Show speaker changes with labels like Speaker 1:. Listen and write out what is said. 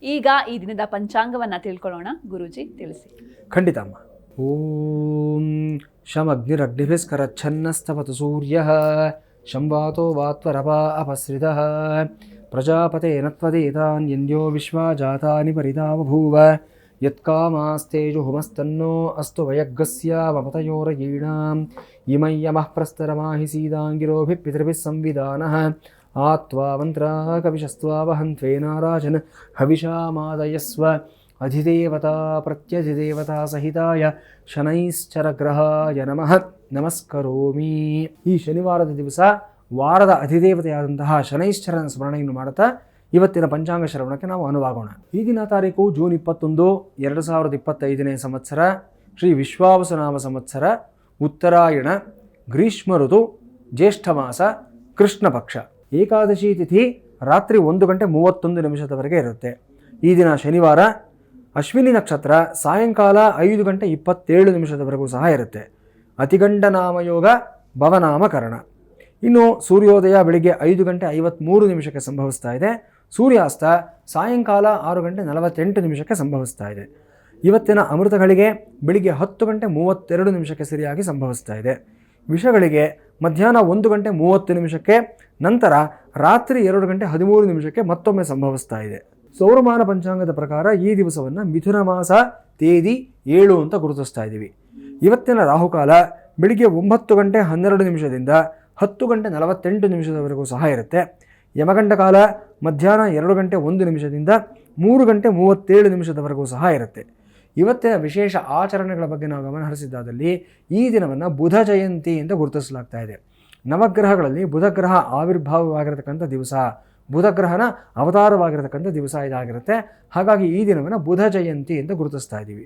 Speaker 1: ಈಗ ಈ ದಿನದ ಪಂಚಾಂಗವನ್ನು ತಿಳ್ಕೊಳ್ಳೋಣ. ಗುರೂಜಿ ತಿಳಿಸಿ.
Speaker 2: ಖಂಡಿತ ಅಮ್ಮ. ಓಂ ಶಂ ಅಗ್ನಿರಗ್ನಿಭಿಸ್ಕರಚ್ಛನ್ನಸ್ತಪತು ಸೂರ್ಯಃ ಶಂವಾತೋ ವಾತ್ವರಪಾ ಅಪಸೃತಃ ಪ್ರಜಾಪತೇನ ತ್ವದೇತಾನ್ಯನ್ಯೋ ವಿಶ್ವಾ ಜಾತಾನಿ ಪರಿತಾಮಭೂವ ಯತ್ಕಾಮಾಸ್ತೇಜುಹುಮಸ್ತನ್ನೋ ಅಸ್ತು ವಯಗ್ಗಸ್ಯ ಮಮತಯೋರಯೀಣಾಂ ಇಮಯ್ಯಮಃ ಪ್ರಸ್ತರಮಾಹಿ ಸೀದಾಂಗಿರೋಭಿಃ ಪಿತೃಭಿಃ ಸಂವಿಧಾನಃ ಆತ್ವಾ ಮಂತ್ರಾ ಕವಿಶಸ್ತ್ವಾ ವಹಂತ್ವೇನಾರಾಜನ್ ಹವಿಷಾಮಾದಯಸ್ವ ಅಧಿದೇವತಾ ಪ್ರತ್ಯಧಿದೇವತಾ ಸಹಿತಾಯ ಶನೈಶ್ಚರಗ್ರಹಾಯ ನಮಃ ನಮಸ್ಕರೋಮಿ. ಈ ಶನಿವಾರದ ದಿವಸ ವಾರದ ಅಧಿದೇವತೆಯಾದಂತಹ ಶನೈಶ್ಚರನ ಸ್ಮರಣೆಯನ್ನು ಮಾಡುತ್ತಾ ಇವತ್ತಿನ ಪಂಚಾಂಗ ಶ್ರವಣಕ್ಕೆ ನಾವು ಅನುವಾಗೋಣ. ಈ ದಿನ ತಾರೀಕು ಜೂನ್ 21, 2025ನೇ ಸಂವತ್ಸರ, ಶ್ರೀ ವಿಶ್ವಾವಸುನಾಮ ಸಂವತ್ಸರ, ಉತ್ತರಾಯಣ, ಗ್ರೀಷ್ಮ ಋತು, ಜ್ಯೇಷ್ಠ ಮಾಸ, ಕೃಷ್ಣ ಪಕ್ಷ. ಏಕಾದಶಿ ತಿಥಿ ರಾತ್ರಿ 1:31 ಇರುತ್ತೆ. ಈ ದಿನ ಶನಿವಾರ, ಅಶ್ವಿನಿ ನಕ್ಷತ್ರ ಸಾಯಂಕಾಲ 5:27 ಸಹ ಇರುತ್ತೆ. ಅತಿಗಂಡ ನಾಮಯೋಗ, ಭವನಾಮಕರಣ. ಇನ್ನು ಸೂರ್ಯೋದಯ ಬೆಳಿಗ್ಗೆ 5:53 ಸಂಭವಿಸ್ತಾ ಇದೆ. ಸೂರ್ಯಾಸ್ತ ಸಾಯಂಕಾಲ 6:48 ಸಂಭವಿಸ್ತಾ ಇದೆ. ಇವತ್ತಿನ ಅಮೃತಗಳಿಗೆ ಬೆಳಿಗ್ಗೆ 10:32 ಸರಿಯಾಗಿ ಸಂಭವಿಸ್ತಾ ಇದೆ. ವಿಷಗಳಿಗೆ ಮಧ್ಯಾಹ್ನ 1:30 ನಂತರ ರಾತ್ರಿ 2:13 ಮತ್ತೊಮ್ಮೆ ಸಂಭವಿಸ್ತಾ ಇದೆ. ಸೌರಮಾನ ಪಂಚಾಂಗದ ಪ್ರಕಾರ ಈ ದಿವಸವನ್ನು ಮಿಥುನ ಮಾಸ ತೇದಿ 7 ಅಂತ ಗುರುತಿಸ್ತಾ ಇದ್ದೀವಿ. ಇವತ್ತಿನ ರಾಹುಕಾಲ ಬೆಳಿಗ್ಗೆ 9:12 10:48 ಸಹ ಇರುತ್ತೆ. ಯಮಗಂಡ ಕಾಲ ಮಧ್ಯಾಹ್ನ 2:01 3:37 ಸಹ ಇರುತ್ತೆ. ಇವತ್ತಿನ ವಿಶೇಷ ಆಚರಣೆಗಳ ಬಗ್ಗೆ ನಾವು ಗಮನಹರಿಸಿದ್ದಾದಲ್ಲಿ ಈ ದಿನವನ್ನು ಬುಧ ಜಯಂತಿ ಅಂತ ಗುರುತಿಸಲಾಗ್ತಾ ಇದೆ. ನವಗ್ರಹಗಳಲ್ಲಿ ಬುಧಗ್ರಹ ಆವಿರ್ಭಾವವಾಗಿರತಕ್ಕಂಥ ದಿವಸ, ಬುಧಗ್ರಹನ ಅವತಾರವಾಗಿರತಕ್ಕಂಥ ದಿವಸ ಇದಾಗಿರುತ್ತೆ. ಹಾಗಾಗಿ ಈ ದಿನವನ್ನು ಬುಧ ಜಯಂತಿ ಅಂತ ಗುರುತಿಸ್ತಾ ಇದ್ದೀವಿ.